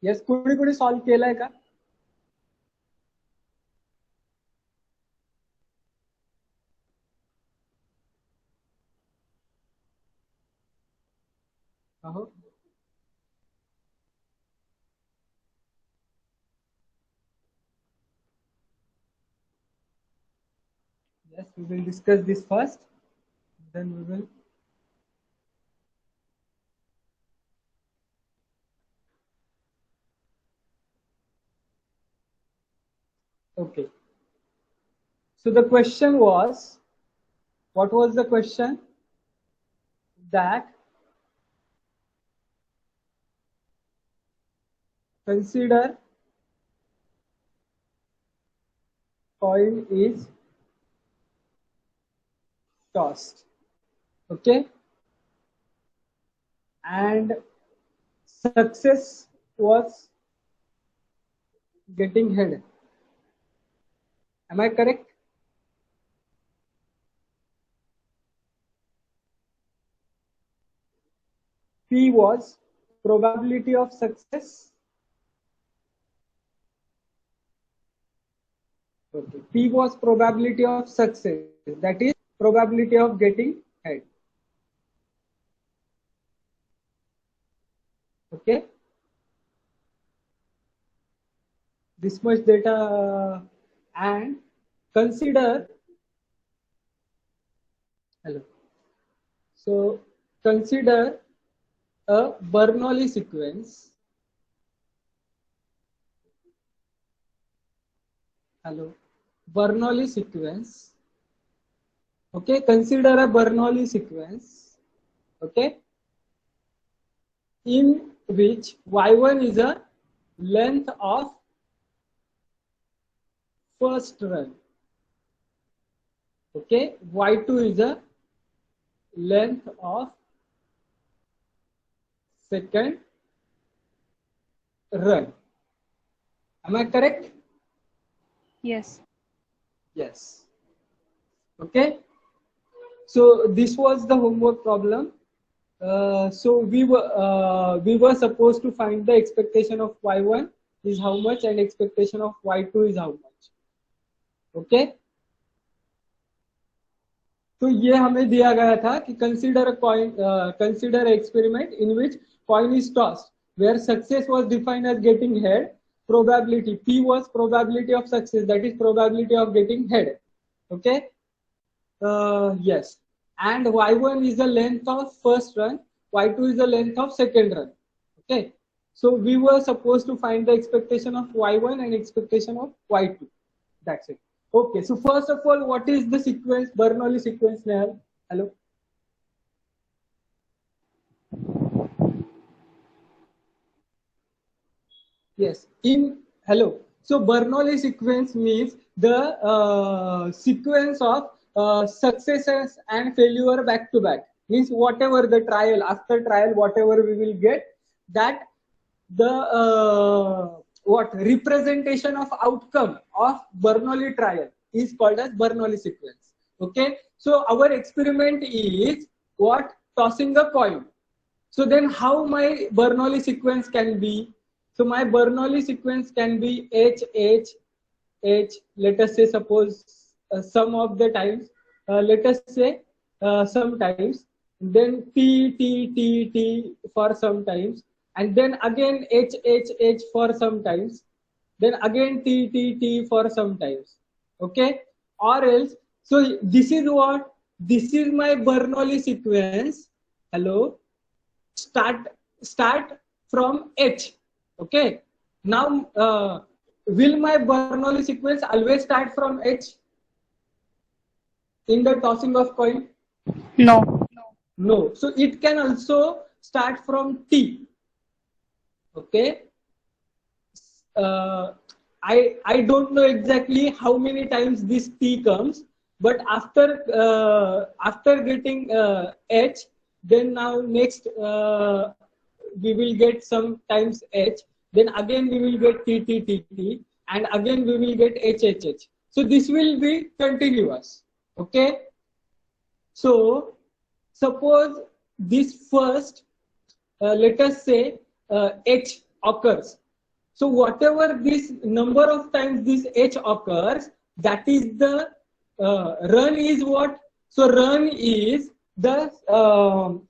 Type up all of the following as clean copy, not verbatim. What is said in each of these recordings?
Yes, कुणी कुणी solve केलंय का? अहो, yes, we will discuss this first, then we will. Okay. So the question was, what was the question? That consider coin is tossed. Okay. And success was getting head. Am I correct? P was probability of success. Okay. P was probability of success. That is probability of getting head. Okay. This much data and consider. Hello. So consider a Bernoulli sequence. Hello. Bernoulli sequence. Okay. Consider a Bernoulli sequence. Okay. In which y1 is a length of first run. Okay. Y2 is a length of second run. Am I correct? Yes. Yes. Okay. So this was the homework problem. So we were supposed to find the expectation of y1 is how much and expectation of y2 is how much. Okay. तो ये हमें दिया गया था कि consider experiment in which coin is tossed where success was defined as getting head, probability P was probability of success, that is probability of getting head. Okay. Yes, and y1 is the length of first run, y2 is the length of second run. Okay, so we were supposed to find the expectation of y1 and expectation of y2. That's it. Okay, so first of all, what is the sequence, Bernoulli sequence, Nehal? Hello. Yes, in hello. So Bernoulli sequence means the sequence of successes and failure back to back. Means whatever the trial, after trial, whatever we will get, that the what representation of outcome of Bernoulli trial is called as Bernoulli sequence. Okay, so our experiment is what, tossing a coin. So then how my Bernoulli sequence can be? So my Bernoulli sequence can be H, H, H, let us say suppose some of the times, let us say sometimes, then T, T, T, T for sometimes, and then again H, H, H for sometimes, then again T, T, T for sometimes. Okay? Or else, so this is what? This is my Bernoulli sequence. Hello? Start from H. Okay. Now, will my Bernoulli sequence always start from H in the tossing of coin? No. No. So it can also start from T. Okay. I don't know exactly how many times this T comes, but after getting H, then now next we will get sometimes H, then again we will get T, T, T, T, and again we will get H, H, H. So this will be continuous. Okay. So suppose this first, let us say H occurs. So whatever this number of times this h occurs, that is the run is what? So run is the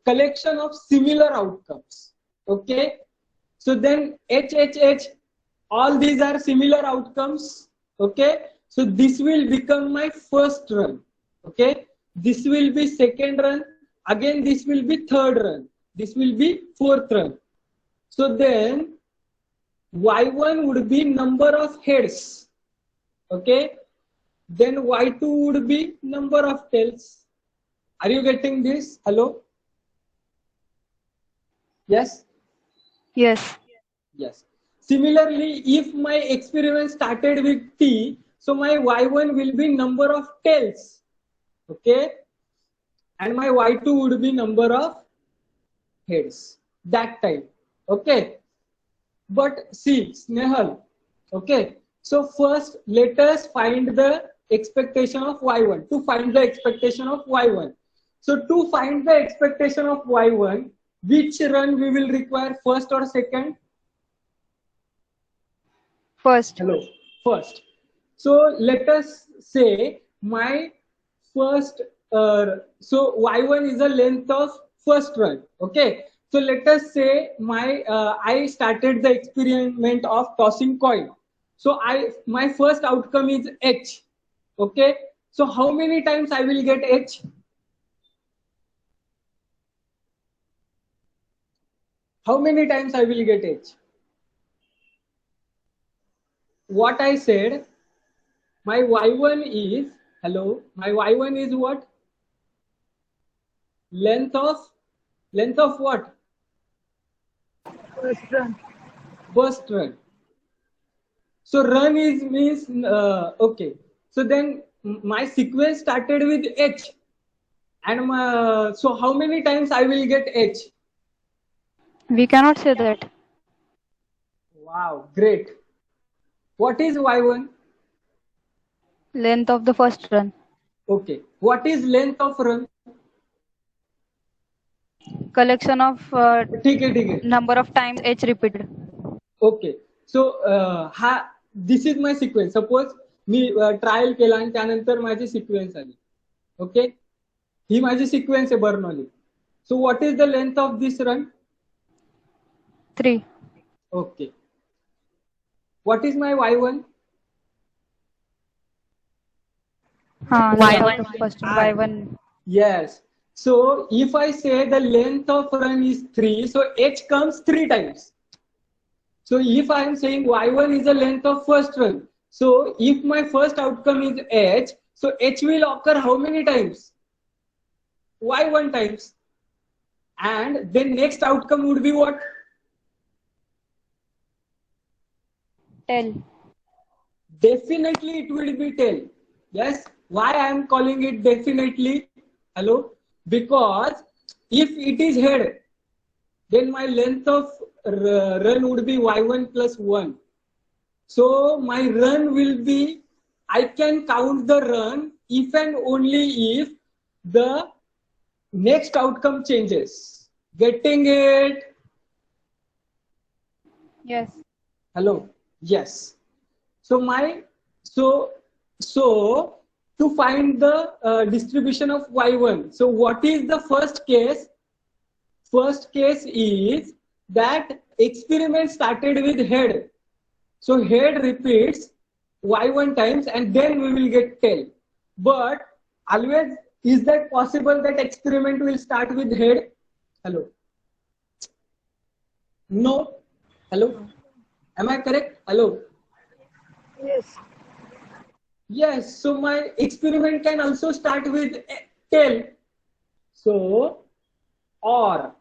collection of similar outcomes. Okay. So then h, all these are similar outcomes. Okay. So this will become my first run. Okay. This will be second run. Again, this will be third run. This will be fourth run. So then y1 would be number of heads. Okay. Then y2 would be number of tails. Are you getting this? Hello? Yes? Yes. Yes. Similarly, if my experiment started with t, so my y1 will be number of tails. Okay. And my y2 would be number of heads that time. Okay. But see, Snehal, okay. So first, let us find the expectation of y1. To find the expectation of y1. So to find the expectation of y1, which run we will require, first or second? First. Hello, first. So let us say my first, so y1 is the length of first run. Okay. So let us say I started the experiment of tossing coin. So my first outcome is h. Okay. So how many times I will get h? How many times I will get h? What I said, my y1 is, hello, my y1 is what? Length of what? First run. First run. So run is means okay. So then my sequence started with h, and so how many times I will get h? We cannot say that. Wow, great. What is y1? Length of the first run. Okay. What is length of run? Collection of ठीक है. number of times h repeated. Okay so हा this is my sequence suppose मी trial केला आणि त्यानंतर माझी sequence आली okay ही माझी सिक्वेन्स आहे Bernoulli so what is the length of this run 3. Okay what is my y1 y1 first y1. yes so if I say the length of run is 3 so h comes 3 times. So if I am saying y1 is the length of first run, so if my first outcome is h, so h will occur how many times? Y1 times. And then next outcome would be what? Tail. Definitely it will be tail. Yes. Why I am calling it definitely? Hello? Because if it is head, then my length of run would be y1 plus 1. So my run will be, I can count the run if and only if the next outcome changes. Getting it? Yes. Hello? Yes. So so to find the distribution of y1. So what is the first case? First case is that experiment started with head. So head repeats y1 times and then we will get tail. But always, is that possible that experiment will start with head? Hello? No? Hello? Am I correct? Hello? Yes. Yes. So my experiment can also start with tail. So or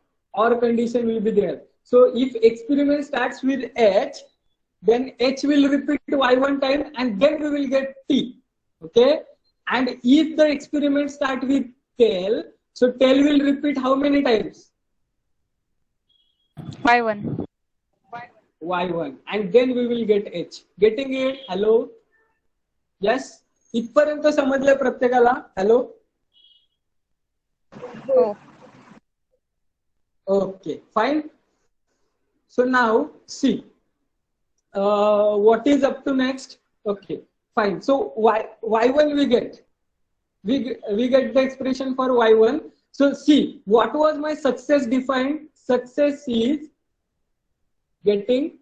condition will be there. So if experiment starts with h, then h will repeat y1 time and then we will get t. Okay. And if the experiment start with tail, so tail will repeat how many times? y1. Y1 and then we will get h. Getting it? Hello? Yes? इथपर्यंत समजलंय प्रत्येकाला? Hello? Oh. Okay, fine. So now see, what is up to next? Okay, fine. So y1 we get. We get the expression for y1. So see, what was my success defined? Success is getting.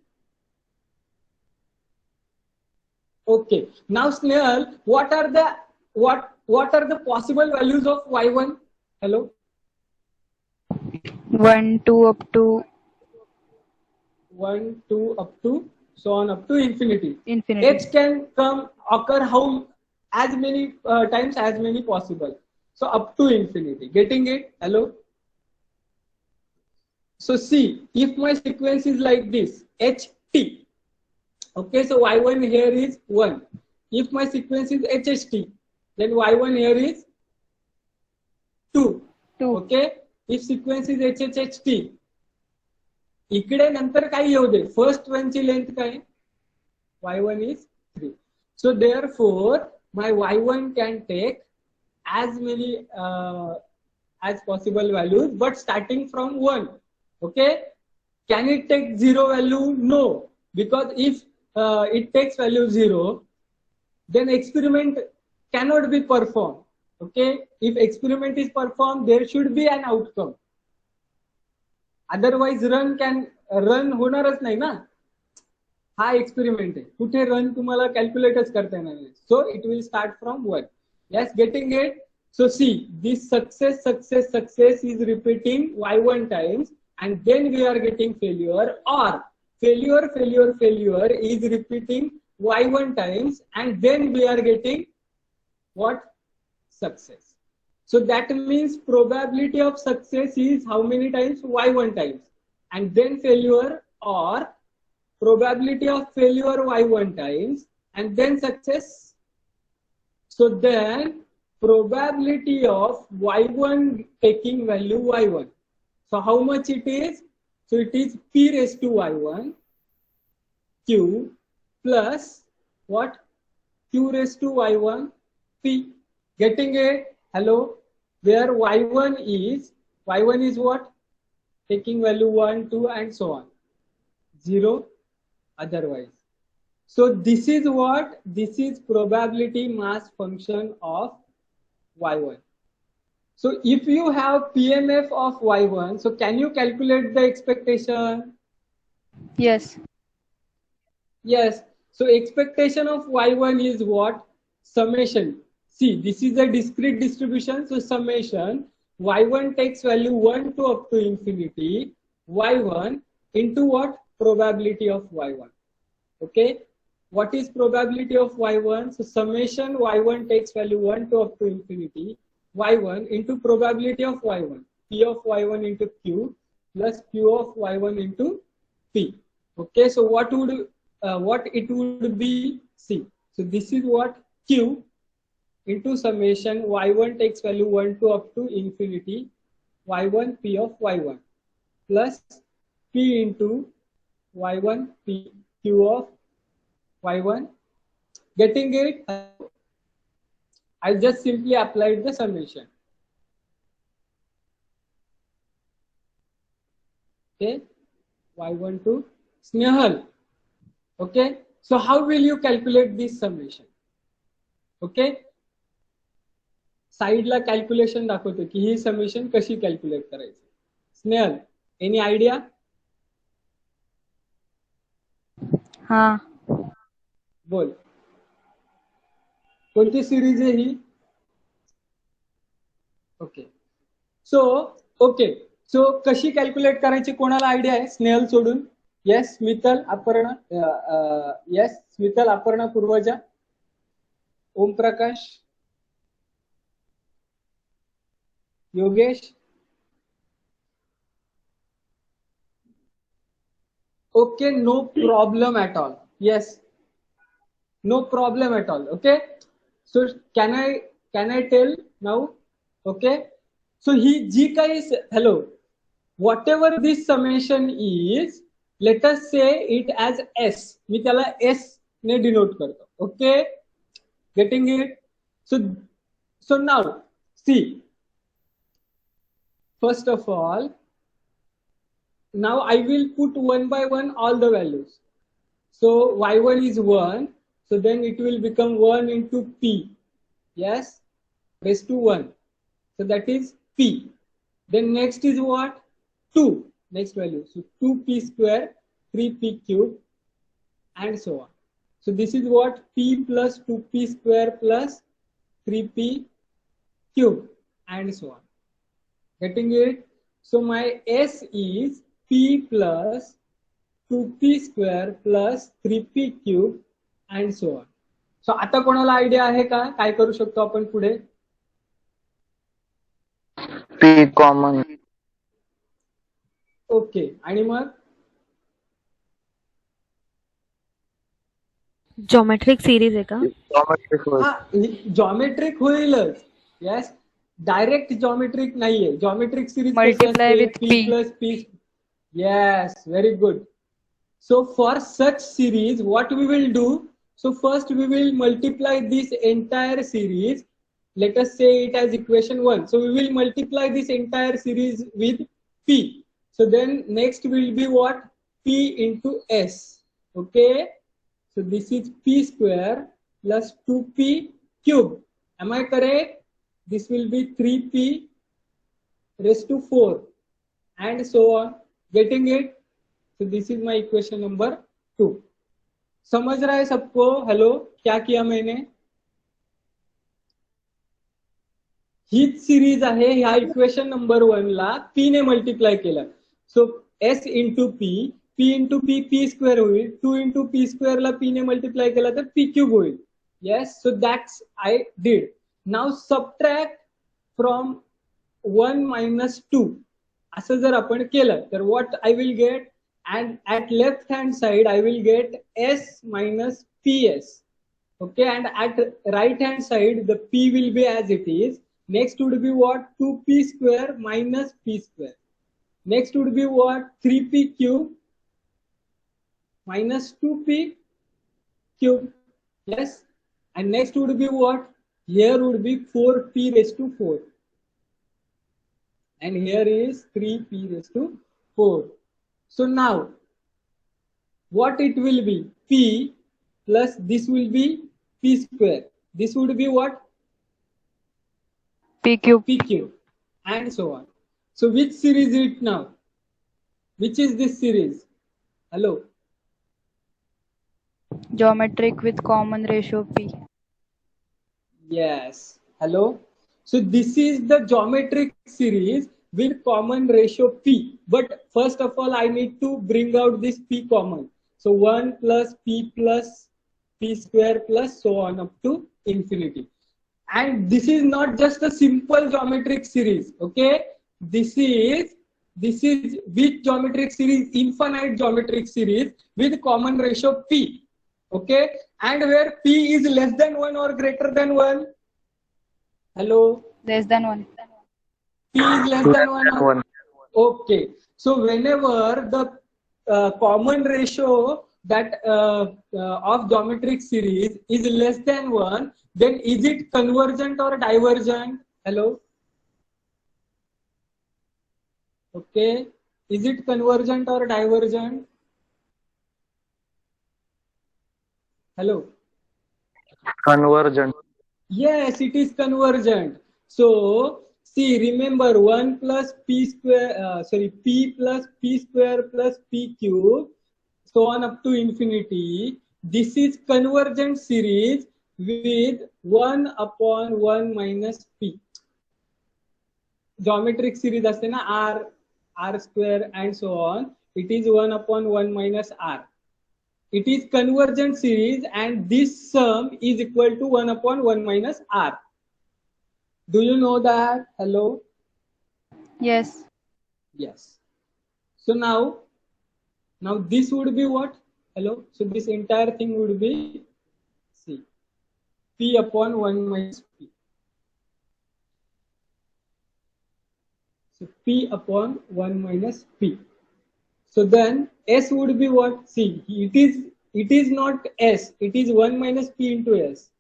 Okay. Now Snehal, what are the possible values of y1? Hello. 1, 2 up to 1, 2 up to so on up to infinity. infinity. H can occur how as many times as many possible. So up to infinity. Getting it? Hello. So see, if my sequence is like this, HT. Okay, so y1 here is 1. If my sequence is HHT, then y1 here is 2. 2. Okay. If sequence is HHHT, इकडे नंतर काय येऊ दे first one ची length काय y1 is 3. So therefore my y1 can take as many as possible values but starting from 1. Okay, can it take 0 value? No, because if it takes value 0, then experiment cannot be performed. Okay, if experiment is performed, there should be an outcome. Otherwise run होणारच नाही ना. हा experiment आहे, कुठे run तुम्हाला कॅल्क्युलेटच करता येणार नाही. So it will start from 1. Yes, getting it. So see, this success is repeating y1 times and then we are getting failure, or failure is repeating y1 times and then we are getting what? Success. So that means probability of success is how many times? y1 times. And then failure, or probability of failure y1 times and then success. So then probability of y1 taking value y1. So how much it is? So it is p raised to y1 q plus what? Q raised to y1 p. Getting it? Hello? Where y1 is what? Taking value 1, 2 and so on. 0 otherwise. So this is what? This is probability mass function of y1. So if you have PMF of y1, so can you calculate the expectation? Yes. Yes. So expectation of y1 is what? Summation. See, this is a discrete distribution. So summation y1 takes value 1 to up to infinity y1 into what? Probability of y1. Okay. What is probability of y1? So summation y1 takes value 1 to up to infinity y1 into probability of y1. P of y1 into q plus q of y1 into p. Okay. So what it would be? C. So this is what? Q into summation y1 takes value 1 to up to infinity y1 p of y1 plus p into y1 p q of y1. Getting it? I just simply applied the summation. Okay, y1 to Snehal. Okay, so how will you calculate this summation? Okay, साइडला calculation दाखवतो की ही summation कशी calculate करायची. Snehal, any idea? हाँ. बोल, कोणती series आहे ही? Okay, सो कशी कॅल्क्युलेट करायची कोणाला आयडिया आहे स्नेहल सोडून? Yes, Smital, Aparna. Yes, Smital, Aparna, Purvaja, Omprakash, Yogesh. Okay, no problem at all. Yes, no problem at all. Okay, so can I tell now? Okay, so G is hello. Whatever this summation is, let us say it as S. मी त्याला S ने denote करतो. Okay, getting it? So now see. First of all, now I will put one by one all the values. So y1 is 1. So then it will become 1 into p. Yes, raised to 1. So that is p. Then next is what? 2. Next value. So 2p square, 3p cube, and so on. So this is what? P plus 2p square plus 3p cube, and so on. Getting it? So my S is p plus 2p square plus 3p cube, and so on. So आता कोणाला idea आहे का काय करू शकतो आपण पुढे? P common. Okay, आणि मग जॉमेट्रिक सिरीज आहे का? Geometric होईल. हा जॉमेट्रिक होईलच. यस, डायरेक्ट जॉमेट्रिक नाहीये. Geometric series Multiply with p p. plus p. Yes, very good. So for such series, what we will do? So first we will multiply this entire series. Let us say it as equation 1. So we will multiply this entire series with p. So then next will be what? P into s. Okay. So this is p square plus 2p cube. Am I correct? This will be 3p raised to 4 and so on. Getting it? So this is my equation number 2. समझ रहा है सबको? Hello, क्या किया मैंने? हीच series आहे. ह्या इक्वेशन नंबर 1 ला p ने मल्टिप्लाय केलं. सो s into p into p square होईल. 2 इंटू p स्क्वेअर ला p ने मल्टिप्लाय केला तर p क्यूब होईल. Yes, so that's I did. Now subtract from 1 minus 2 असं जर आपण केलं तर what I will get? And at left hand side I will get s minus ps. Okay, and at right hand side the p will be as it is. Next would be what? 2p square minus p square. Next would be what? 3p cube minus 2p cube. Yes, and next would be what? Here would be 4p raised to 4, and here is 3p raised to 4. So now, what it will be? P plus this will be p square. This would be what? p cube. P cube, and so on. So which series is it now? Which is this series? Hello? Geometric with common ratio p. Yes. Hello? So this is the geometric series with common ratio p. But first of all, I need to bring out this p common. So 1 plus p square plus so on up to infinity. And this is not just a simple geometric series. Okay, this is with geometric series, infinite geometric series with common ratio p. Okay, and where p is less than 1 or greater than 1. Hello? Less than 1. P is less than 1. Okay. So whenever the common ratio that of geometric series is less than 1, then is it convergent or divergent? Hello? Okay. Is it convergent or divergent? Hello? Convergent. Yes, it is convergent. So see, remember 1 plus p square, p plus p square plus p cube, so on up to infinity. This is convergent series with 1 upon 1 minus p. Geometric series असते ना, r square and so on. It is 1 upon 1 minus r. It is convergent series and this sum is equal to 1 upon 1 minus r. Do you know that? Hello? Yes. Yes. So now this would be what? Hello? So this entire thing would be C. P upon 1 minus P. So P upon 1 minus P. So then S would be what? See, it is not S. It is 1 minus P into S.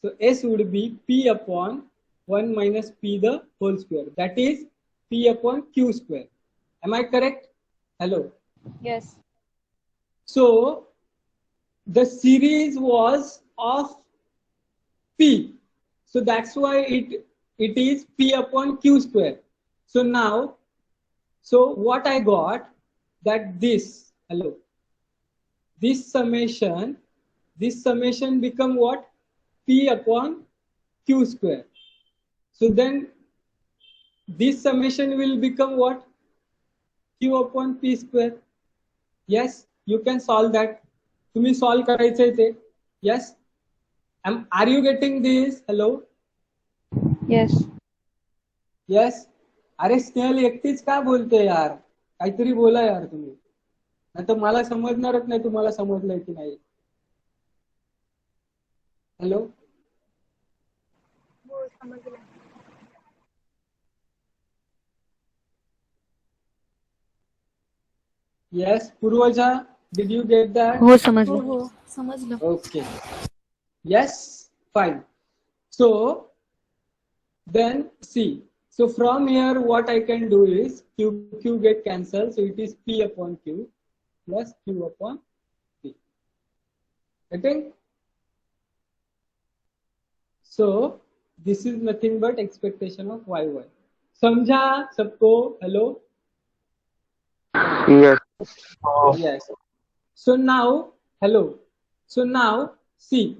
So S would be P upon 1 minus P the whole square. That is P upon Q square. Am I correct? Hello? Yes. So the series was of P. So that's why it is P upon Q square. So now, so what I got, that this summation become what? P upon Q square. So then this summation will become what? Q upon P square. Yes, you can solve that. तुम्ही solve करायचंय ते. Yes. Are you getting this? Hello? Yes. Yes. अरे स्नेहल एकटीच का बोलते यार? काहीतरी बोला यार तुम्ही. नाहीतर मला समजणारच नाही तुम्हाला समजलंय की नाही. Hello? Yes, Purvaja, did you get that? हो समजलं. हो समजलं. Okay. Yes, fine. So then see. So from here, what I can do is Q get cancelled. So it is P upon Q plus Q upon P. Okay. So this is nothing but expectation of Y1. समझा सबको? Hello. Yes. Yes. So now, hello. So now, see.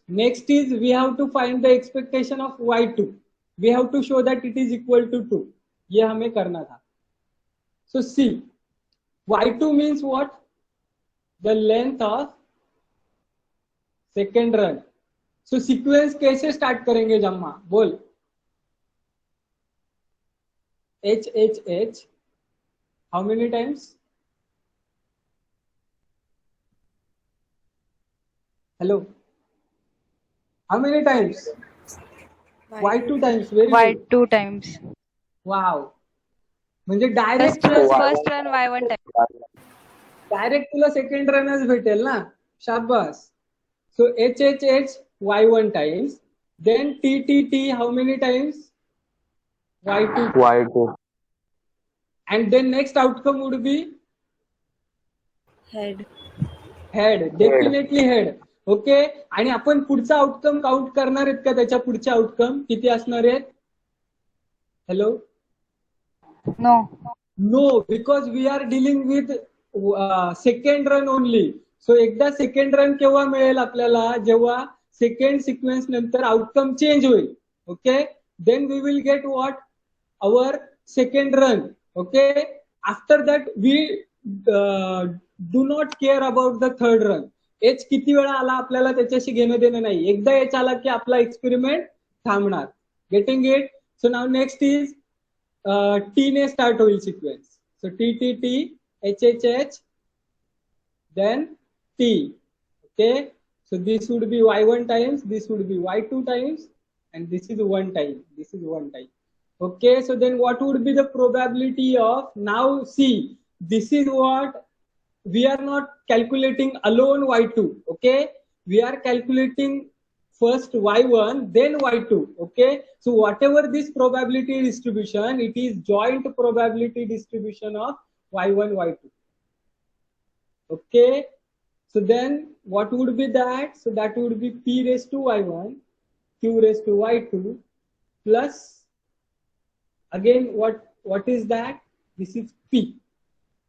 Next is we have to find the expectation of Y2. We have to show that it is equal to 2. ये हमें करना था. So see, Y2 means what? The length of second run. So sequence कैसे start करेंगे जम्मा? बोल. H. How many times? Hello. How many times? Y2 times. Very Y good. 2 times. Wow. म्हणजे First direct run Y1 time. Direct तुला second रनच भेटेल ना. शाबास. So H Y1 times. Then T how many times? Y2. Y2. And then next outcome would be head. head. Definitely head. Okay. आणि आपण पुढचा outcome count करणार आहेत का? त्याच्या पुढचे आउटकम किती असणार आहेत? Hello. No. No, because we are dealing with second run only. So एकदा सेकंड रन केव्हा मिळेल आपल्याला? जेव्हा सेकंड सिक्वेन्स नंतर आउटकम चेंज होईल. Okay. Then we will get what? Our second run. Okay. After that we do not care about the third run. H किती वेळा आला आपल्याला त्याच्याशी घेणं देणं नाही. एकदा एच आला की आपला एक्सपेरिमेंट थांबणार. Getting it? So now next is T ने start होईल sequence. So T, H, then T. Okay. So this would be Y1 times, this would be Y2 times, and this is one time. This is one time. Okay. So then what would be the probability of, now see, this is what we are not calculating alone Y2. Okay. We are calculating first Y1, then Y2. Okay. So whatever this probability distribution, it is joint probability distribution of Y1, Y2. Okay. So then what would be that? So that would be P raised to Y1, Q raised to Y2 plus, again, what is that? This is P.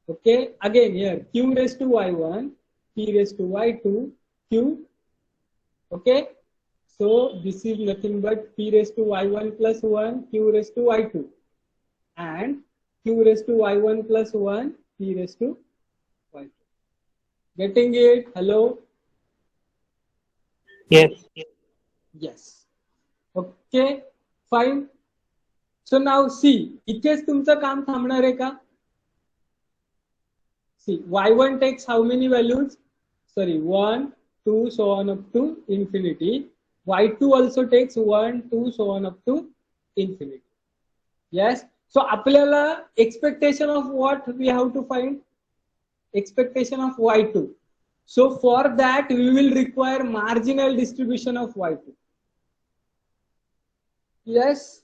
Okay. Again here, Q raised to Y1, P raised to Y2, Q. Okay. So this is nothing but P raised to Y1 plus 1, Q raised to Y2. And Q raised to Y1 plus 1, P raised to Y2. Getting it? Hello? Yes. Yes. Okay. Fine. So now see, इथेच तुमचं काम थांबणार आहे का? See, Y1 takes how many values? Sorry, 1, 2, so on up to infinity. Y2 also takes 1, 2, so on up to infinity. Yes. So आपल्याला expectation of what we have to find? Expectation of Y2. So for that we will require marginal distribution of Y2. Yes.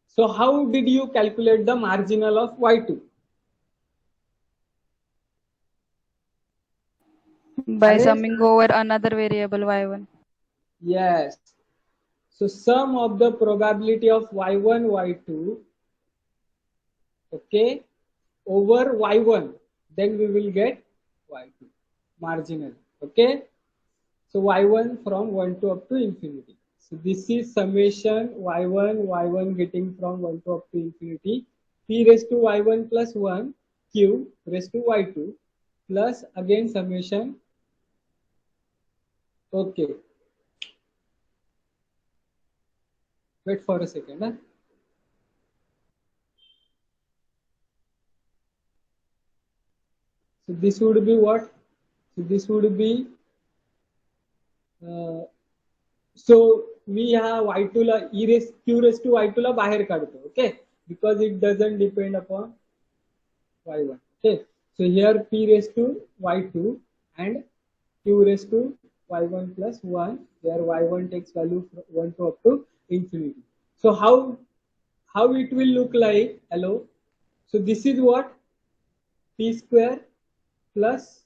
So how did you calculate the marginal of Y2? By Array summing over another variable y1. yes. So sum of the probability of y1, y2, okay, over y1, then we will get y2 marginal. Okay. So y1 from 1 to up to infinity. So this is summation y1 getting from 1 to up to infinity, p raised to y1 plus 1 q raised to y2 plus again summation. Okay. Wait for a second. Huh? So this would be what? So this would be so मी ह्या y2 La e raised q raised to y2 ला बाहेर काढतो. Okay, because it doesn't depend upon y1. Okay, so here p raised to y2 and q raised to y1 plus 1, where y1 takes value from 1 to up to infinity. So how it will look like? Hello. So this is what? P square plus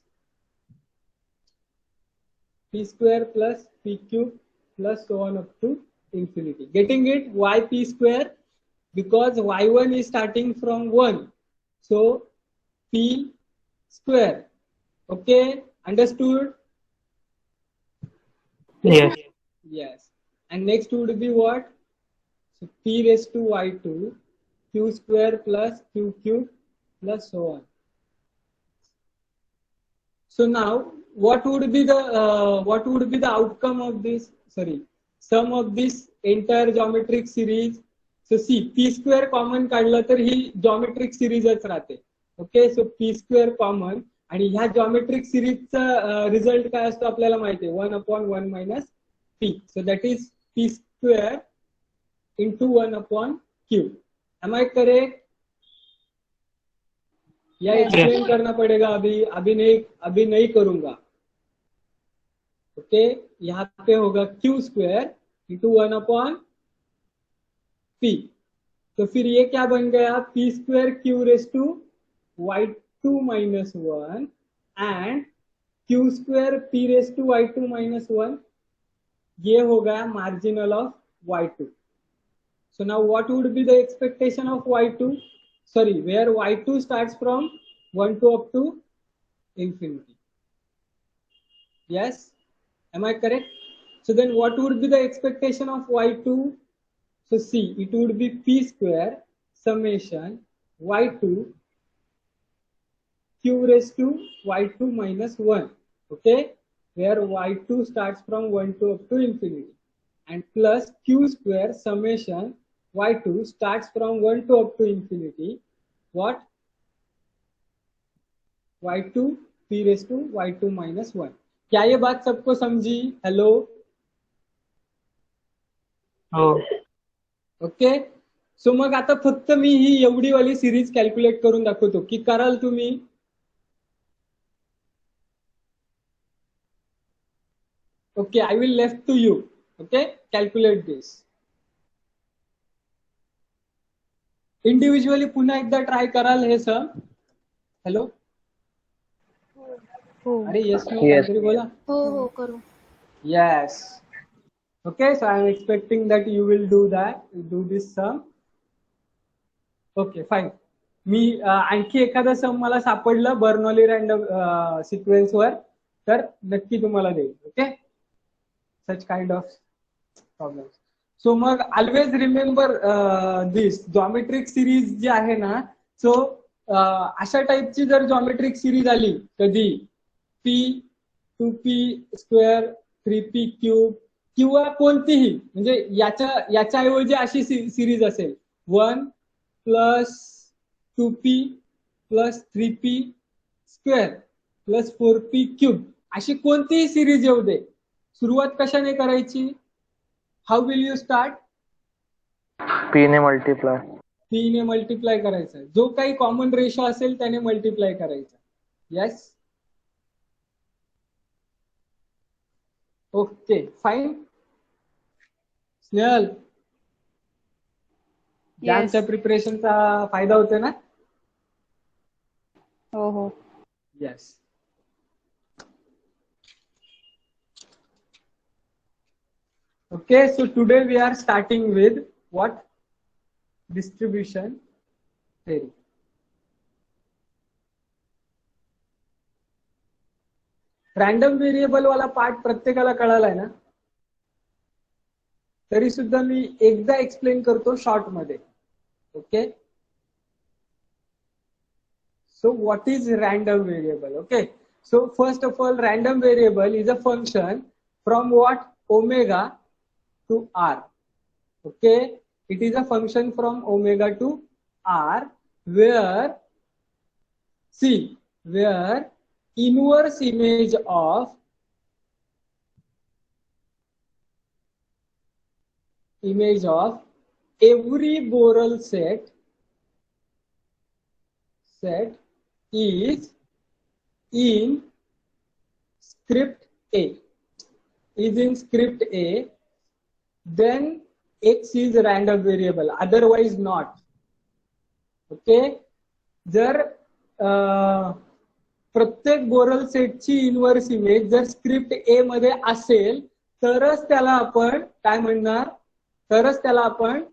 p square plus p cube plus so on up to infinity. Getting it? Why p square? Because y1 is starting from 1. So p square. Okay, understood? Yes. Yes. And next would be what? So p raised to y2, q square plus q cube plus so on. So now, what would be the outcome of this? Sorry, sum of this entire geometric series. So see, p square common काढलं तर ही geometric series राहते. Okay, so p square common आणि ह्या geometric series result काय असतो आपल्याला माहिती आहे 1/1 minus p. So that is p square into 1/q. Am I correct? या Yes. एक्सप्लेन करना पड़ेगा अभी नहीं करूंगा. ओके, यहाँ पे होगा क्यू स्क्वायर इंटू 1/p. तो फिर ये क्या बन गया? P square Q raise to y2 minus 1 and Q square p raise to y2 minus 1. ये हो गया marginal of y2. So now what would be the expectation of y2? Sorry, where y2 starts from 1 to up to infinity. Yes, am I correct? So then what would be the expectation of y2? So see, it would be p square summation y2 q raised to y2 minus 1. Okay, where y2 starts from 1 to up to infinity, and plus q square summation y2 starts from 1 to up to infinity. What? y2 p raised to y2 minus 1. क्या ये बात सबको समझी? Hello. Okay. सो मग आता फक्त मी ही एवढी वाली series calculate करून दाखवतो की कराल तुम्ही? Okay, I will left to you. Okay, calculate this individually. पुन्हा एकदा ट्राय कराल हे सम? हॅलो. अरे येस नो काहीतरी बोला. हो करू. Yes. Okay, so I am expecting that you will do this sum. Okay, fine. मी आणखी एखादा सम मला सापडलं बर्नौली रँडम सिक्वेन्स वर तर नक्की तुम्हाला देईल. Okay, such kind of problem. So मग always remember this geometric series जी आहे ना, सो अशा टाइपची जर जॉमेट्रिक सिरीज आली कधी p 2p square 3p cube किंवा कोणतीही, म्हणजे याच्याऐवजी अशी सिरीज असेल 1 plus 2p plus 3p square plus 4p cube, अशी कोणतीही सिरीज येऊ दे, सुरुवात कशाने करायची? How will you start? p ने मल्टिप्लाय. p ने मल्टिप्लाय करायचं. जो काही कॉमन रेशो असेल त्याने मल्टिप्लाय करायचं. येस. Okay, fine. स्नेहल, आमच्या प्रिपरेशनचा फायदा होतो ना? हो. Yes. Okay, so today we are starting with what? Distribution theory. Random variable वाला पार्ट प्रत्येकाला कळालाय ना? तरी सुद्धा मी एकदा एक्सप्लेन करतो शॉर्ट मध्ये. Okay, so what is random variable? Okay, so first of all, random variable is a function from what? Omega to r. Okay, it is a function from omega to r where, see, where inverse image of every Borel set is in script A. Then x is a random variable, otherwise not. Okay, जर प्रत्येक बोरल सेटची inverse image जर script ए मध्ये असेल तरच त्याला आपण काय म्हणणार, तरच त्याला आपण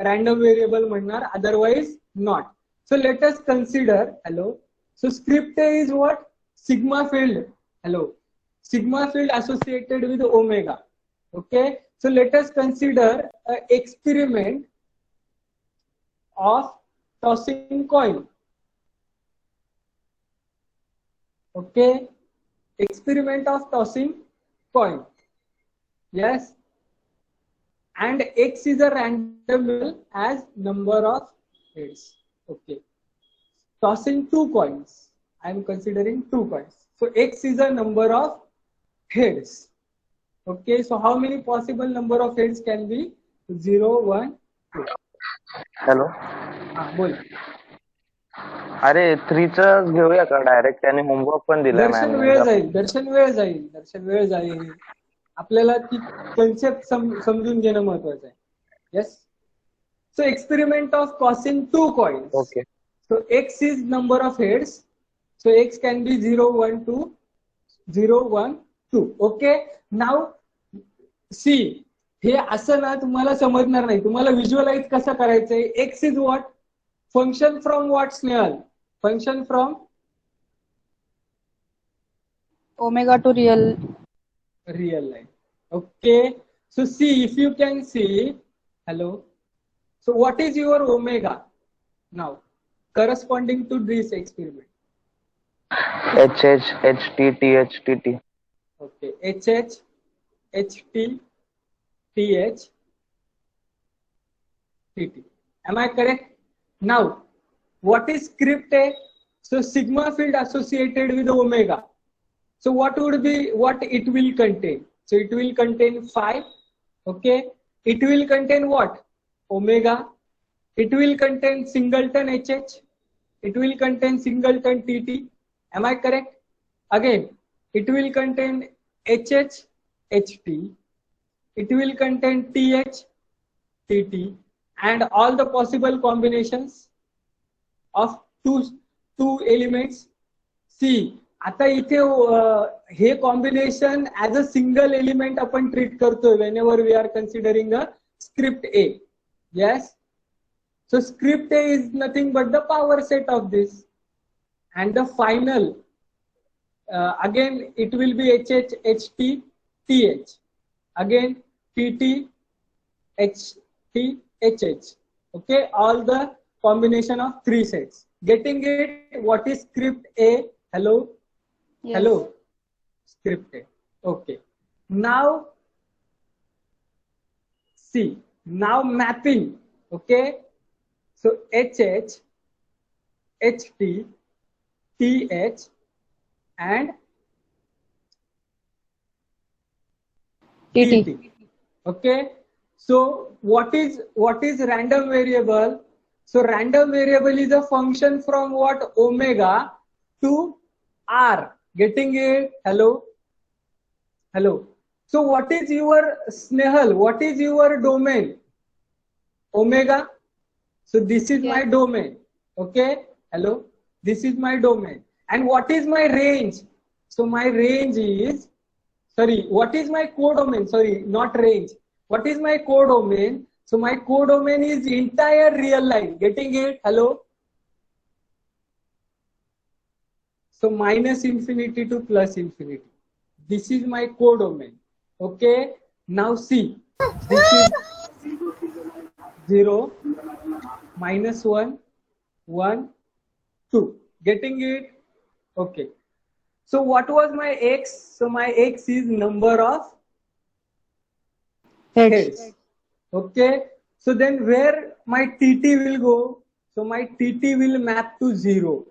रॅन्डम व्हेरिएबल म्हणणार, otherwise not. So let us consider, hello, so script A is what? Sigma field, hello, sigma field associated with omega. Okay, so let us consider an experiment of tossing coin. Okay, experiment of tossing coin. Yes, and x is a random variable as number of heads. Okay, tossing two coins. I am considering two coins. So x is a number of heads. Okay, so how many possible number of heads can be? 0, 1, 2. Hello, बोल. अरे 3च घेऊया का direct? त्याने homework पण दिलाय दर्शन ma'am. वेळ जाईल. आपल्याला ती कन्सेप्ट समजून घेणं महत्वाचं आहे. Yes, so experiment of tossing two coins. Okay. So x is number of heads. So x can be 0, 1, 2, 0, 1, 2. Okay. Now see, हे असं ना तुम्हाला समजणार नाही. तुम्हाला व्हिज्युअलाइज कसं करायचंय? x is what? Function from what, Snehal? Function from Omega to real. line. Okay. So see, if you can see, hello. So what is your omega now corresponding to this experiment? HH, HT, TH, TT. Okay, HH, HT, TH, TT. Am I correct? Now, what is script A? So sigma field associated with omega. So what it will contain? So it will contain phi. Okay, it will contain what? Omega. It will contain singleton HH. It will contain singleton TT. Am I correct? Again, it will contain HH, HT. It will contain TH, TT, and all the possible combinations of two elements. See, आता इथे हे combination as a single element आपण treat करतोय whenever we are considering a script A. Yes, so script A is nothing but the power set of this, and the final again it will be HH, HT, TH, again TT, HT, HH. Okay, all the combination of three sets. Getting it? What is script A? Hello. Yes. Hello, script A. Okay, now see, now mapping. Okay, so HH, HT, TH, and TT. TT. Okay, so what is random variable? So random variable is a function from what? Omega to r. Getting it? Hello, hello. So what is your, Snehal, what is your domain? Omega. So this is my domain. Okay, hello, this is my domain. And what is my range? So my range is sorry, what is my codomain? Sorry, not range. What is my codomain? So my codomain is entire real line. Getting it? Hello? So minus infinity to plus infinity. This is my codomain. Okay? Now see. This is 0, minus 1, 1, 2. Getting it? Okay. So what was my x? So my x is number of heads. Okay. So then where my tt will go? So my tt will map to 0.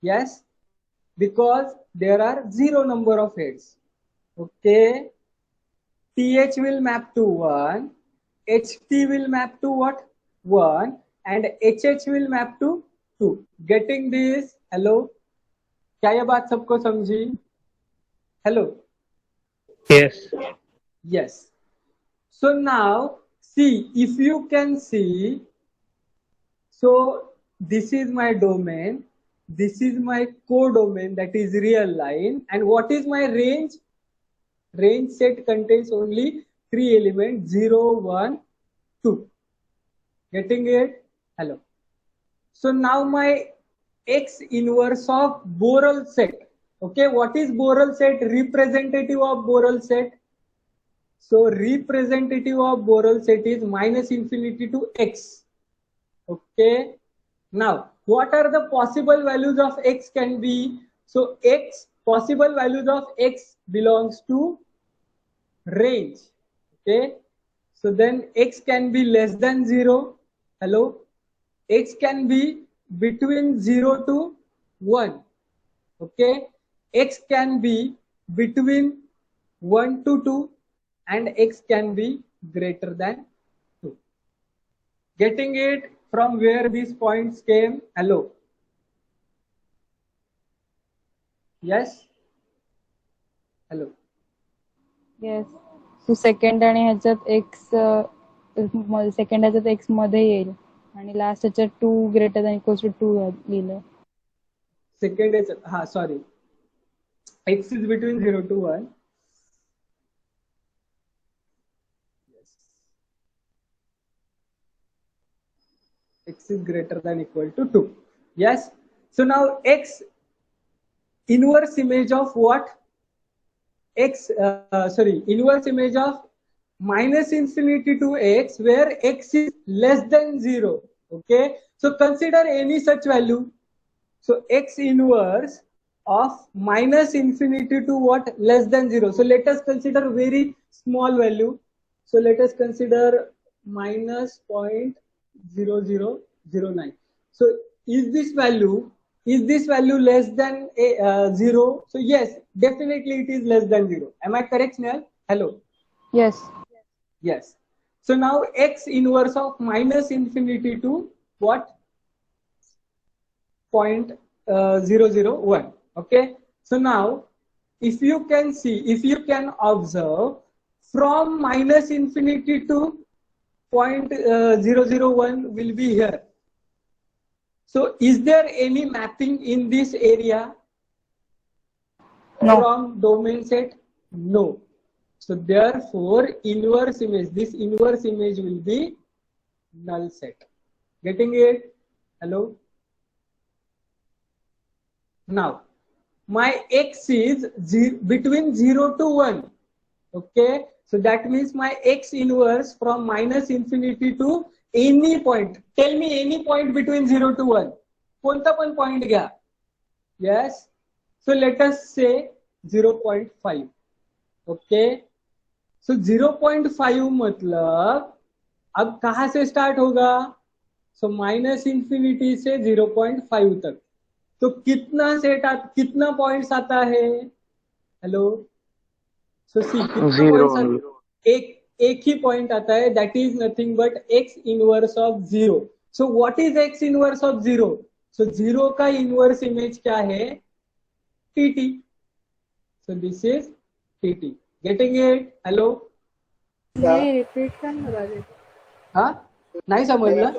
Yes. Because there are 0 number of heads. Okay. th will map to 1. ht will map to what? 1. And hh will map to 2. Getting this? Hello? क्या ये बात सबको समझी? Hello? Yes. Yes. So now, see, if you can see, so this is my domain, this is my codomain, that is real line, and what is my range? Range set contains only 3 elements, 0, 1, 2. Getting it? Hello. So now my x inverse of Borel set. Okay, what is Borel set? Representative of Borel set. So representative of Borel set is minus infinity to x. Okay. Now, what are the possible values of x can be? So x, possible values of x belongs to range. Okay. So then x can be less than 0. Hello. X can be between 0 to 1. Okay. X can be between 1 to 2 and x can be greater than 2. Getting it from where these points came? Hello. Yes? Hello. Yes. So second आणि ह्याच्यात x second ह्याच्यात x मध्ये येईल आणि last ह्याच्यात 2 greater than equals to 2 लिहिलं. Second is, sorry. X is between 0 to 1. Yes. X is greater than equal to 2. Yes. So now x inverse image of what? X, inverse image of minus infinity to x where x is less than 0. Okay. So consider any such value. So x inverse of minus infinity to what? Less than 0. So let us consider very small value. So let us consider minus 0.0009. So is this value less than 0? So yes, definitely it is less than 0. Am I correct, Snehal? Hello. Yes. Yes. So now x inverse of minus infinity to what? 0.001. Okay. So now if you can see, if you can observe from minus infinity to 0.001 will be here. So is there any mapping in this area? No. From domain set? No. So therefore inverse image, this inverse image will be null set. Getting it? Hello? Now my x is between 0 to 1. Okay. So that means my x inverse from minus infinity to any point. Tell me any point between 0 to 1. कोणता पण point घ्या. Yes. So let us say 0.5. Okay. So 0.5 मतलब अब कहाँ से start होगा? So minus infinity से 0.5 तक. तो कितना पॉइंट्स आता है? हेलो. सो सी एक ही पॉइंट आता है, that is nothing but X inverse of 0. So what is X inverse of 0? So 0 का इनवर्स इमेज क्या है? TT. So this is TT. Getting it? Hello. नाही रिपीट कर ना राजेश. हाँ नहीं समझला.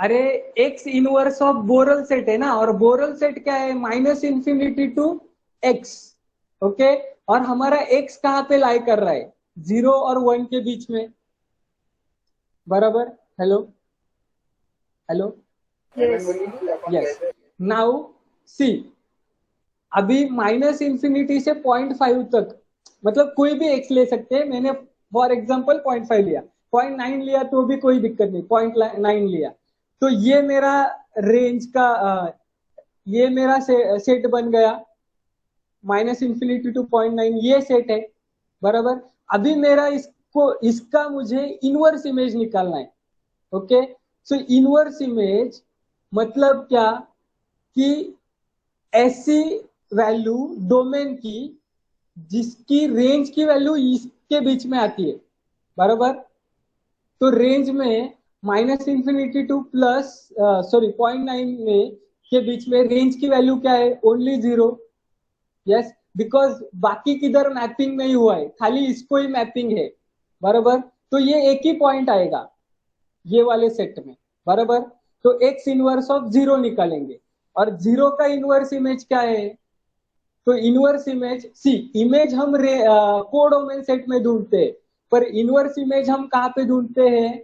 अरे X inverse of Borel set है ना, और बोरल सेट क्या है? Minus infinity to x, okay, और हमारा x कहाँ पे लाई कर रहा है, 0 और 1 के बीच में, बराबर. Hello hello, yes. Now see, अभी माइनस इंफिनिटी से 0.5 तक, मतलब कोई भी x ले सकते हैं. मैंने फॉर एग्जांपल 0.5 लिया, 0.9 लिया तो भी कोई दिक्कत नहीं, 0.9 लिया. तो ये मेरा रेंज का ये मेरा सेट बन गया, माइनस इंफिनिटी टू 0.9 ये सेट है, बराबर. अभी मेरा इसका मुझे इनवर्स इमेज निकालना है. ओके, सो इनवर्स इमेज मतलब क्या, कि ऐसी वैल्यू डोमेन की जिसकी रेंज की वैल्यू इसके बीच में आती है, बराबर. तो रेंज में minus infinity two plus sorry 0.9 में के बीच में रेंज की वैल्यू क्या है, ओनली 0. यस, बिकॉज बाकी किधर मैपिंग नहीं हुआ है, खाली इसको ही मैपिंग है, बराबर. तो ये एक ही पॉइंट आएगा ये वाले सेट में, बराबर. तो एक्स इनवर्स ऑफ 0 निकालेंगे, और 0 का इनवर्स इमेज क्या है, तो इनवर्स इमेज, सी, इमेज हम कोडोमेन सेट में ढूंढते हैं, पर इनवर्स इमेज हम कहाँ पे ढूंढते हैं,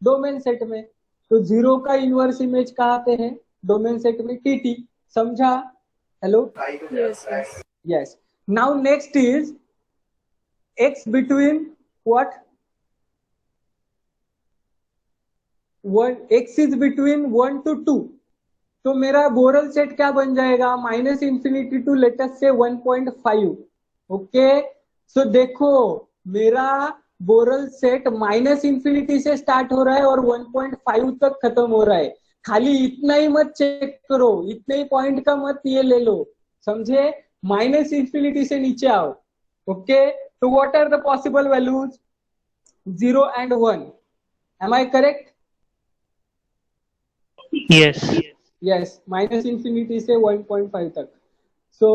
डोमेन सेट में. तो 0 का इनवर्स इमेज कहाँ पे है, डोमेन सेट में, टीटी. समझा? Hello, yes. Now next is x between what, x is between 1 to 2. तो मेरा बोरल सेट क्या बन जाएगा, माइनस इंफिनिटी टू लेटेस्ट से 1.5. ओके, सो देखो मेरा बोरल सेट माइनस इंफिनिटी से स्टार्ट हो रहा है और 1.5 तक खत्म हो रहा है. खाली इतना ही मत चेक करो, इतने ही पॉइंट का मत ये ले लो, समझे. माइनस इंफिनिटी से नीचे आओ. ओके, तो what are the possible values, 0 and 1. Am I correct? Yes. Yes, minus infinity से 1.5 तक. So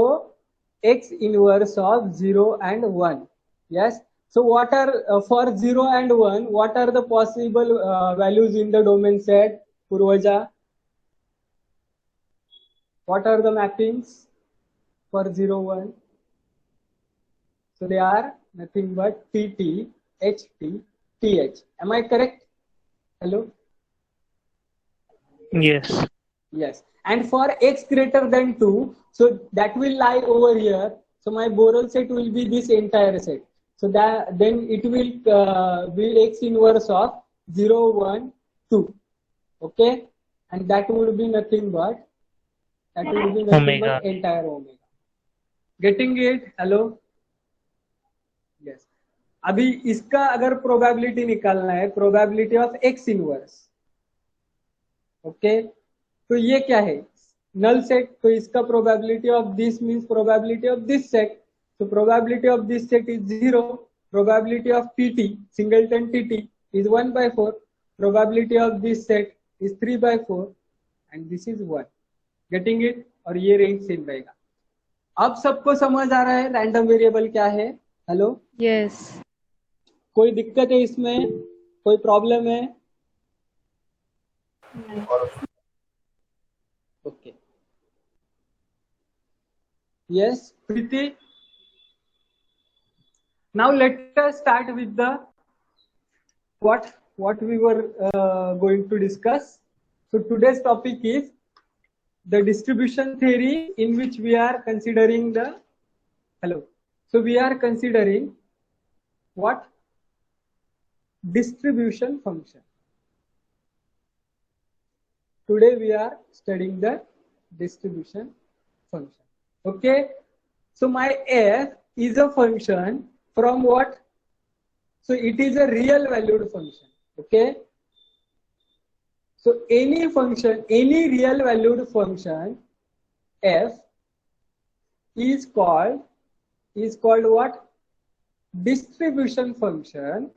x inverse of 0 and 1. Yes. So what are for 0 and 1? What are the possible values in the domain set? Purvaja. What are the mappings for 0, 1? So they are nothing but tt, ht, th. Am I correct? Hello. Yes. Yes, and for x greater than 2, so that will lie over here. So my Borel set will be this entire set. So that then it will be x inverse of 0, 1, 2. Okay, and that would be nothing but Omega. entire omega. Getting it? Hello. Yes. अभी इसका अगर probability निकालना है, probability of x inverse. Okay, तो ये क्या है, null set. तो इसका probability of this means probability of this set. तो probability of this set is 0. Probability of TT, singleton TT, is 1/4. Probability of this set is 3/4 and this is 1. Getting it? और ये range same रहेगा. अब सबको समझ आ रहा है random variable क्या है? Hello, yes. कोई दिक्कत है इसमें, कोई प्रॉब्लम है? Okay. Yes, Preeti. Now let us start with the what we were going to discuss. So today's topic is the distribution theory, in which we are considering the So we are considering what? Distribution function. Today we are studying the distribution function. Okay, so my f is a function from what? So it is a real valued function. Okay, so any function, any real valued function f is called what? Distribution function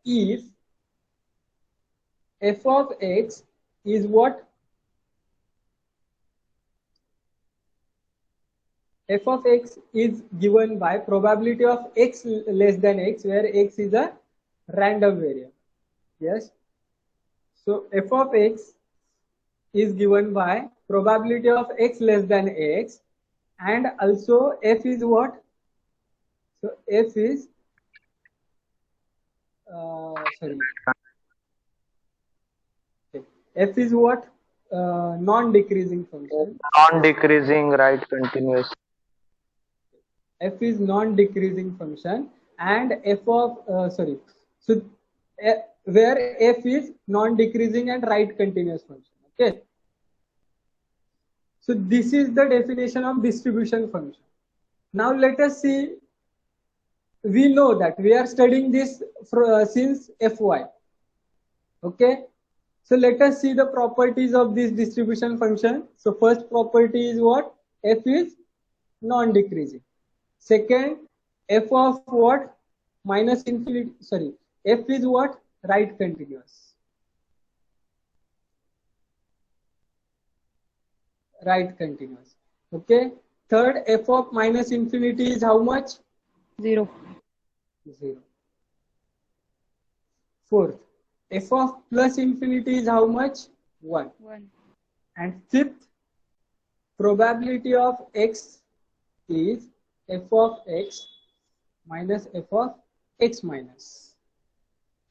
if f of x is what? F of x is given by probability of x less than x, where x is a random variable. Yes. So f of x is given by probability of x less than x, and also f is what? So f is sorry. Okay. F is what? Non-decreasing function. Non-decreasing right continuous. F is non-decreasing function, and f of sorry. So where f is non-decreasing and right continuous function. Okay. So this is the definition of distribution function. Now let us see. We know that we are studying this since Fy. Okay. So let us see the properties of this distribution function. So first property is what? F is non-decreasing. Second, f of what? Minus infinity. Sorry. F is what? Right continuous. Right continuous. Okay. Third, f of minus infinity is how much? 0. 0. Fourth, f of plus infinity is how much? 1. 1. And fifth, probability of x is f of x minus f of x minus.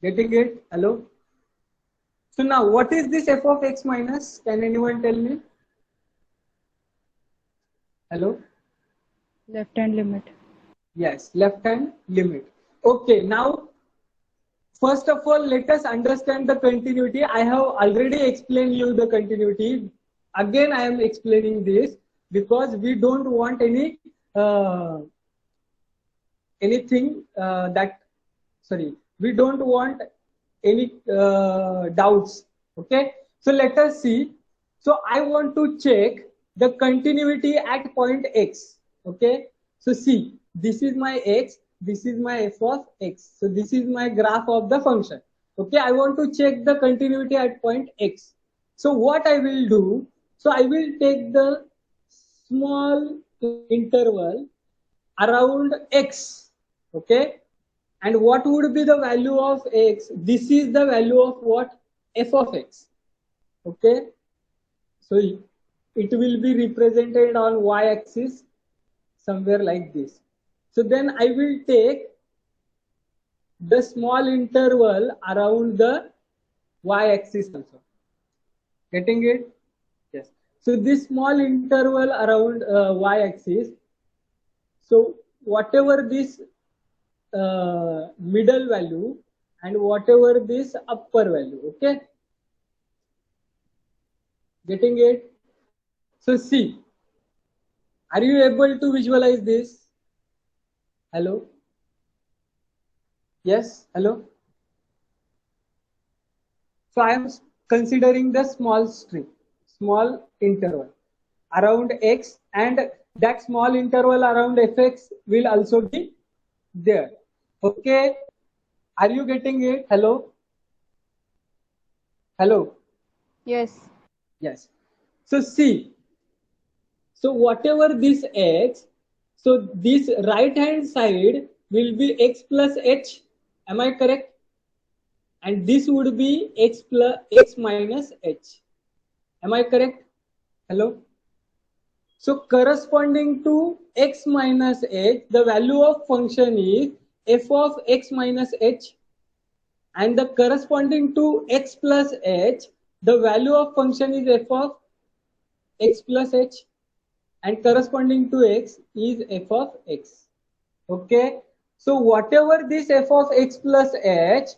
Getting it? Hello? So now what is this f of x minus? Can anyone tell me? Hello? Left hand limit. Yes, left hand limit. Okay, now first of all, let us understand the continuity. I have already explained you the continuity. Again, I am explaining this because we don't want any anything we don't want any doubts. Okay, so let us see. So I want to check the continuity at point x. Okay, so see, this is my x, this is my f of x. So this is my graph of the function. Okay, I want to check the continuity at point x. So what I will do, so I will take the small interval around x. Okay, and what would be the value of x? This is the value of what? F of x. Okay, so it will be represented on y-axis somewhere like this. So then I will take the small interval around the y-axis also. Getting it? Yes. So this small interval around y-axis, so whatever this middle value and whatever this upper value, okay? Getting it? So see, are you able to visualize this? Hello? Yes? Hello? So I am considering the small string, small interval around x, and that small interval around fx will also be there. Okay? Are you getting it? Hello? Hello? Yes. Yes. So see, so whatever this x, so this right hand side will be x plus h. Am I correct? And this would be x plus x minus h. Am I correct? Hello? So corresponding to x minus h, the value of function is f of x minus h, and the corresponding to x plus h, the value of function is f of x plus h, and corresponding to x is f of x. Okay, so whatever this f of x plus h,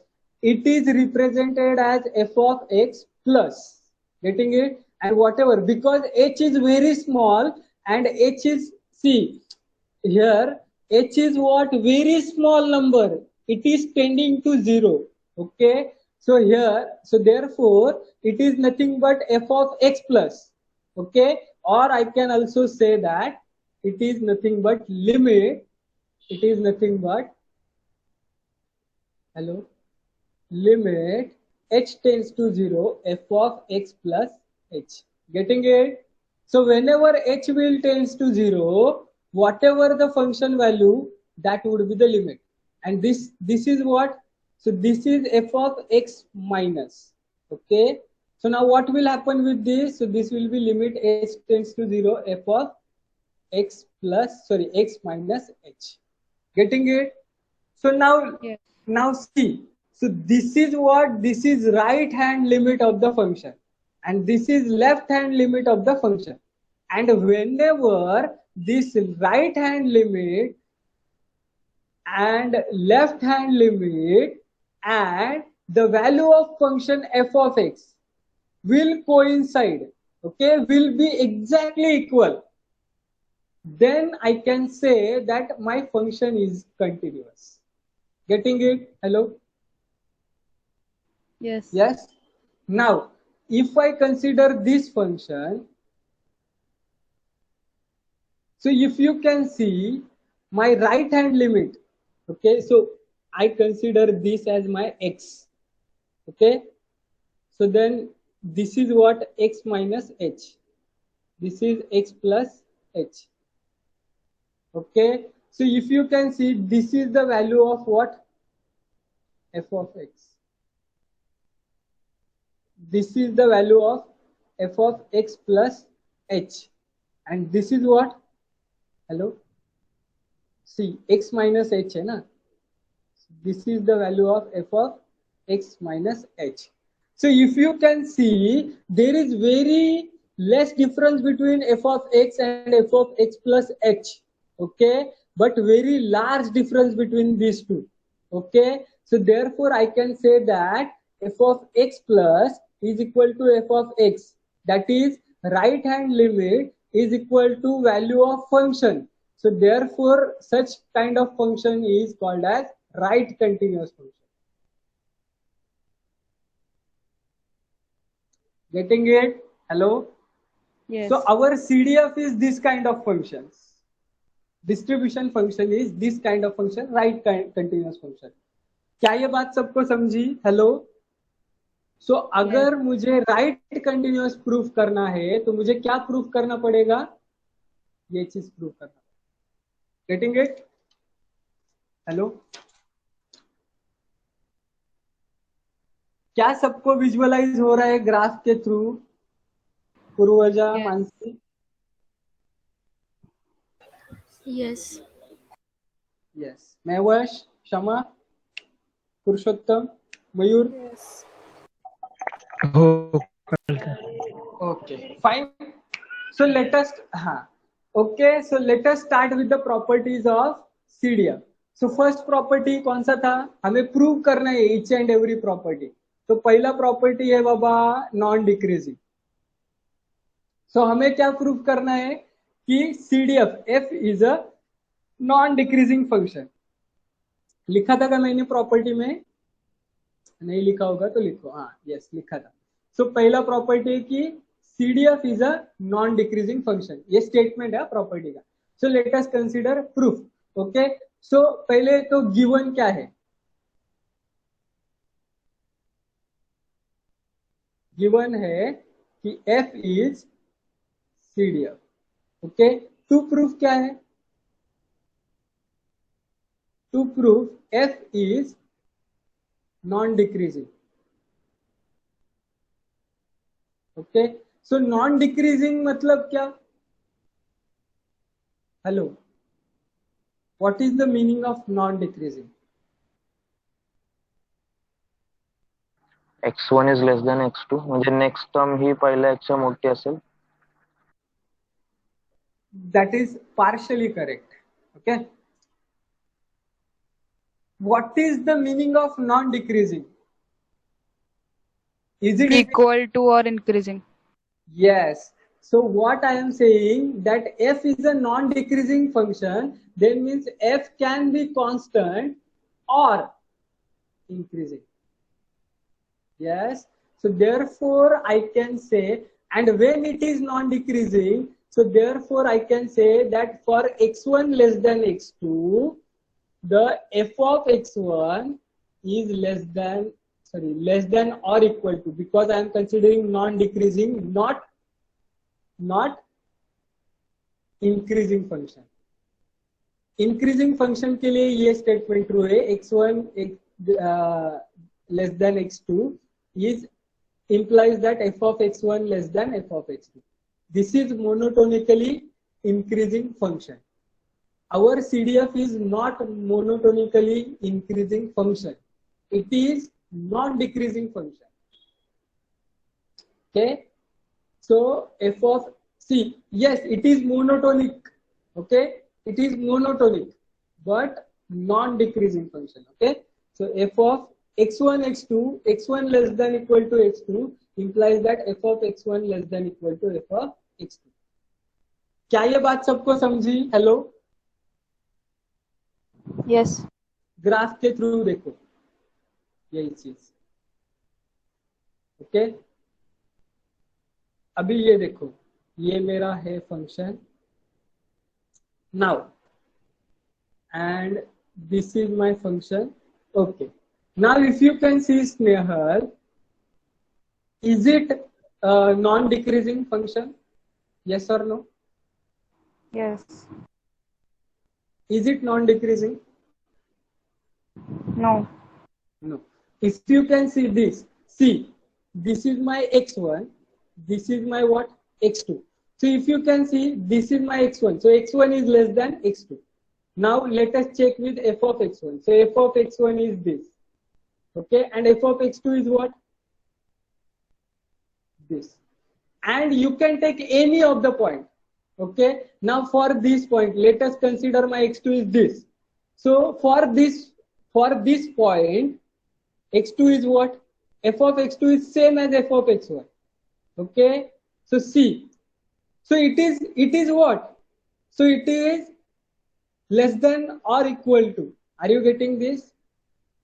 it is represented as f of x plus. Getting it? And whatever, because h is very small and h is, see here, h is what? Very small number. It is tending to 0. Okay, so here, so therefore it is nothing but f of x plus. Okay, or I can also say that it is nothing but limit, it is nothing but, hello, limit h tends to 0 f of x plus h. Getting it? So whenever h will tends to 0, whatever the function value, that would be the limit. And this is what? So this is f of x minus. Okay, so now what will happen with this? So this will be limit h tends to 0 f of x minus h. Getting it? So now, Yes. now see. So this is what, this is right hand limit of the function, and this is left hand limit of the function. And whenever this right hand limit and left hand limit and the value of function f of x will coincide, okay, will be exactly equal, then I can say that my function is continuous. Getting it? Hello? Yes. Yes. Now, if I consider this function, so if you can see my right hand limit, okay, so I consider this as my x, okay, so then this is what, x minus h, this is x plus h, okay. So if you can see, this is the value of what, f of x, this is the value of f of x plus h, and this is what, hello, see, x minus h hai na, this is the value of f of x minus h. So if you can see, there is very less difference between f of x and f of x plus h, okay, but very large difference between these two, okay. So therefore I can say that f of x plus is equal to f of x, that is right hand limit is equal to value of function. So therefore such kind of function is called as right continuous function. Getting it? Hello? Yes. So our CDF is this kind of functions. Distribution function is this kind of function, right continuous function. क्या ये बात सबको समझी? Hello? सो अगर मुझे right continuous proof करना है तो मुझे क्या प्रूफ करना पड़ेगा? ये चीज प्रूफ करना पड़ेगा. Getting it? हेलो? क्या सबको विजुअलाइज हो रहा है ग्राफ के through? Purvaja, Mansi? Yes. Yes. Mahvash, Kshama, Purushottam, Mayur? Okay, fine. So let us, okay, so let us start with the properties of CDF. So first property कौन सा था? हमें प्रूव करना है each and every property. तो पहला प्रॉपर्टी है बाबा नॉन डिक्रीजिंग. सो हमें क्या प्रूव करना है कि CDF F is a non decreasing function. लिखा था क्या मैंने प्रॉपर्टी में? नहीं लिखा होगा तो लिखो. हाँ, यस, लिखा था. सो पहला प्रॉपर्टी है कि CDF is a non decreasing function. ये स्टेटमेंट है प्रॉपर्टी का. So let us consider proof. Okay, so पहले तो गिवन क्या है? गिवन है कि F is CDF. Okay, to proof क्या है? To proof F is non decreasing. Okay, so non decreasing मतलब क्या? Hello, what is the meaning of non decreasing? x1 is less than x2, म्हणजे next term ही पहिल्या x च्या मोठी असेल. That is partially correct. Okay, what is the meaning of non decreasing? Is it Equal to or increasing? Yes. So what I am saying that f is a non decreasing function, then means f can be constant or increasing. Yes, so therefore I can say, and when it is non decreasing, so therefore I can say that for x1 less than x2, the f of x1 is less than or equal to, because I am considering non decreasing, not increasing function. Increasing function के लिए ये statement true है. x1 less than x2 is implies that f of x1 less than f of x2. This is monotonically increasing function. Our CDF is not monotonically increasing function. It is non-decreasing function. Okay. So f of c, yes, it is monotonic. Okay, it is monotonic, but non-decreasing function. Okay. So f of x1 x2, x1 less than equal to x2 implies that f of x1 less than equal to f of x2. क्या ये बात सबको समझी? Hello, Yes. Graph के through देखो यही चीज. Okay, अभी ये देखो, ये मेरा है function now and this is my function. Okay, now if you can see Snehal, is it a non-decreasing function? Yes or no? Yes. Is it non-decreasing? No. No. If you can see this, see, this is my x1, this is my what? X2. So if you can see, this is my x1. So x1 is less than x2. Now let us check with f of x1. So f of x1 is this. Okay, and f of x2 is what? This. And you can take any of the point. Okay, now for this point, let us consider my x2 is this. So for this point, x2 is what? F of x2 is same as f of x1. Okay, so see, so it is what? So it is less than or equal to. Are you getting this?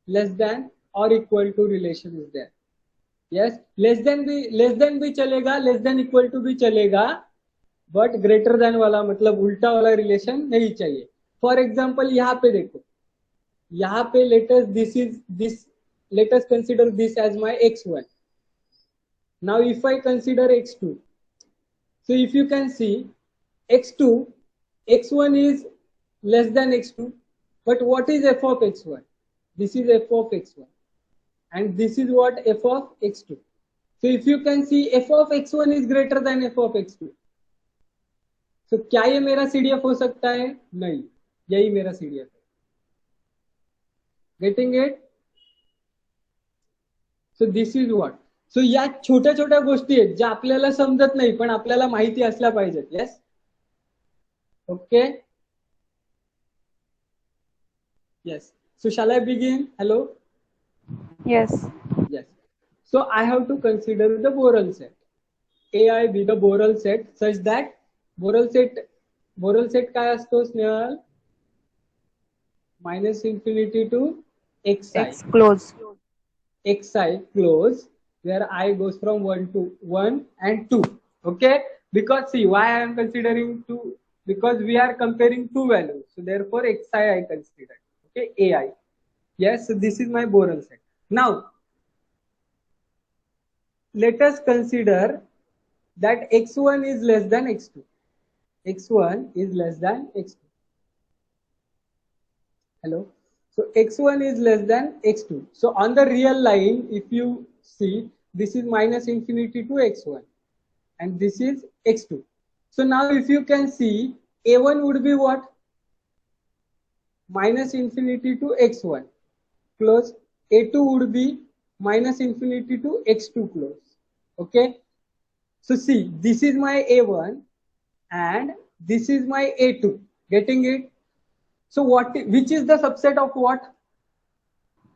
Less than or equal to relation is there. Yes, less than भी चलेगा, less than equal to भी चलेगा, but greater than वाला मतलब उल्टा वाला relation नहीं चाहिए. फॉर एग्जाम्पल यहाँ पे देखो, यहाँ पे let us consider this as my x1. Now if I consider x2, so if you can see x1 is less than x2, but what is f of x1? This is f of x1, and this is what? F of x2. So if you can see, f of x1 is greater than f of x2. So क्या ये मेरा CDF हो सकता है? नहीं, यही मेरा CDF है. Getting it? So this is what? So या छोट्या छोट्या गोष्टी आहेत ज्या आपल्याला समजत नाही पण आपल्याला माहिती असल्या पाहिजेत. Yes? Okay? Yes. So shall I begin? Hello? Yes. Yes. So I have to consider the Borel set. AI be the Borel set such that Borel set काय असतो Snehal? Minus infinity to xi. X close. Xi close, where I goes from 1 to 1 and 2. Okay? Because see, why I am considering 2? Because we are comparing two values. So therefore xi I consider. Okay? AI. Yes, so this is my Borel set. Now, let us consider that x1 is less than x2. x1 is less than x2. Hello? So x1 is less than x2. So on the real line, if you see, this is minus infinity to x1 and this is x2. So now if you can see, a1 would be what? Minus infinity to x1 close. A2 would be minus infinity to x2 close. Okay? So see, this is my a1 and this is my a2. Getting it? So which is the subset of what?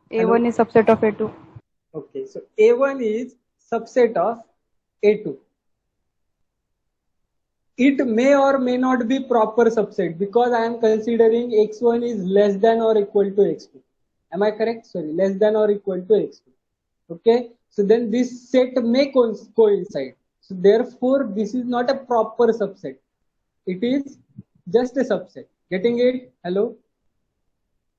A1 is subset of A2. Okay, so A1 is subset of A2. It may or may not be proper subset because I am considering x1 is less than or equal to x2. Am I correct? Sorry, less than or equal to x2. Okay, so then this set may coincide. So therefore, this is not a proper subset. It is just a subset. Getting it? Hello?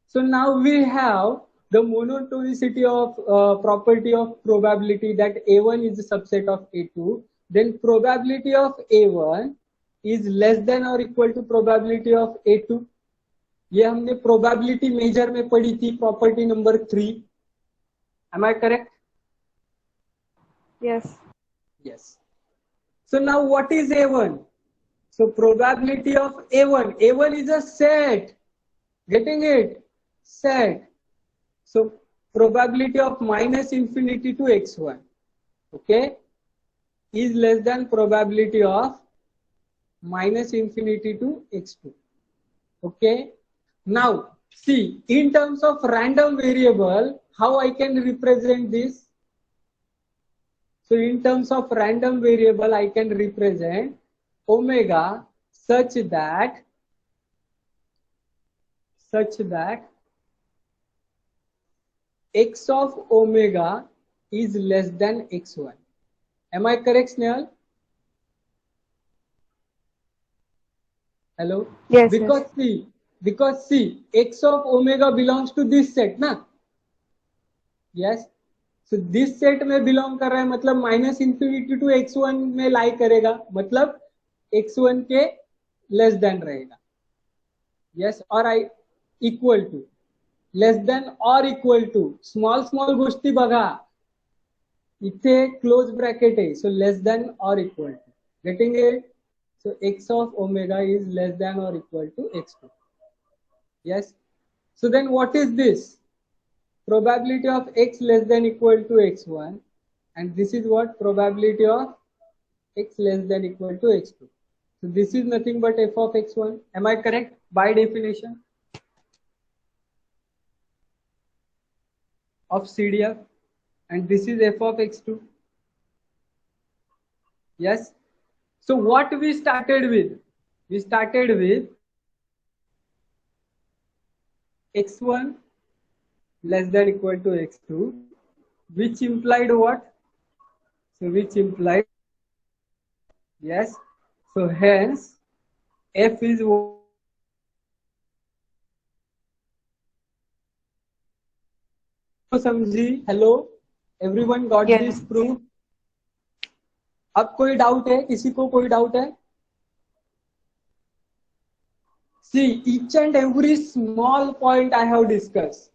So now we have the monotonicity of property of probability that A1 is a subset of A2. Then probability of A1 is less than or equal to probability of A2. ये हमने probability measure में पढ़ी थी, property number 3. Am I correct? Yes. Yes. So now what is A1? So probability of A1 is a set. Getting it? Set. So probability of minus infinity to x1, okay, is less than probability of minus infinity to x2. Okay. Now see, in terms of random variable, how I can represent this? So in terms of random variable, I can represent omega such that x of omega is less than x1. Am I correct, Snehal? Hello? Yes, Because see, x of omega belongs to this set, na? Yes. So this set में belong कर रहा है, मतलब minus infinity to x1 में lie करेगा, मतलब x1 के less than रहेगा. Yes, or I equal to, less than or equal to, small गोष्टी बघा, इथे close bracket आहे, so less than or equal to. Getting it? So x of omega is less than or equal to x2. Yes. So then what is this? Probability of x less than equal to x1, and this is what? Probability of x less than equal to x2. So this is nothing but f of x1. Am I correct? By definition of CDF, and this is f of x2. Yes. So what we started with? We started with x1 less than equal to x2, which implied what? So which implied, yes. So hence f is समझी? Hello, everyone got Yes. this proof? अब कोई doubt है? किसी को कोई doubt है? See, each and every small point I have discussed.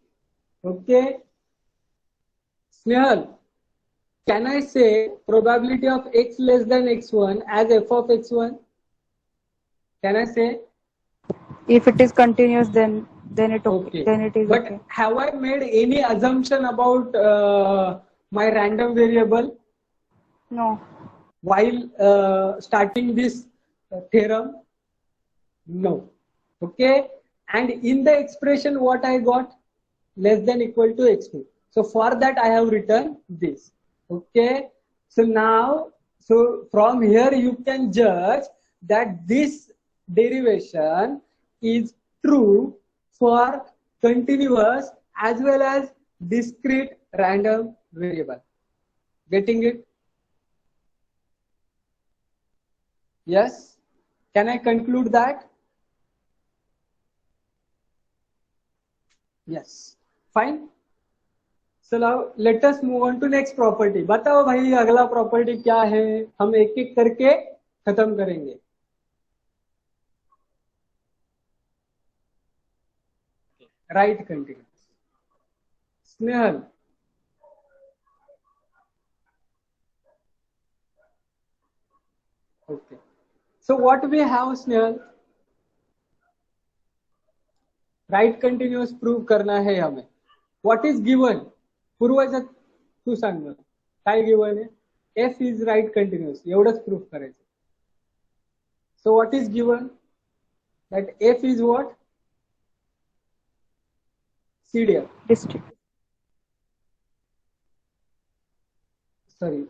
Okay. Snehal, can I say probability of x less than x1 as f of x1? Can I say? If it is continuous, then it Okay. then it is But okay. have I made any assumption about my random variable No. while starting this theorem? No. Okay. And in the expression, what I got? Less than equal to x2. So for that I have written this. Okay. So now, so from here you can judge that this derivation is true for continuous as well as discrete random variable. Getting it? Yes. Can I conclude that? Yes. Fine. So now let us move on to next property. बताओ भाई अगला property क्या है? हम एक एक करके खत्म करेंगे. Right continuous. Snehal. Okay. So what we have, Snehal? Right continuous prove करना है हमें. What is given? पूर्वजात तू सांग मला. काय given आहे? F is right continuous. एवढंच proof करायचं. So what is given? That F is what? CDF. Sorry,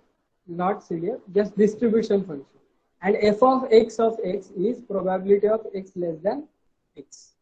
not CDF, just distribution function. And f of x is probability of x less than x.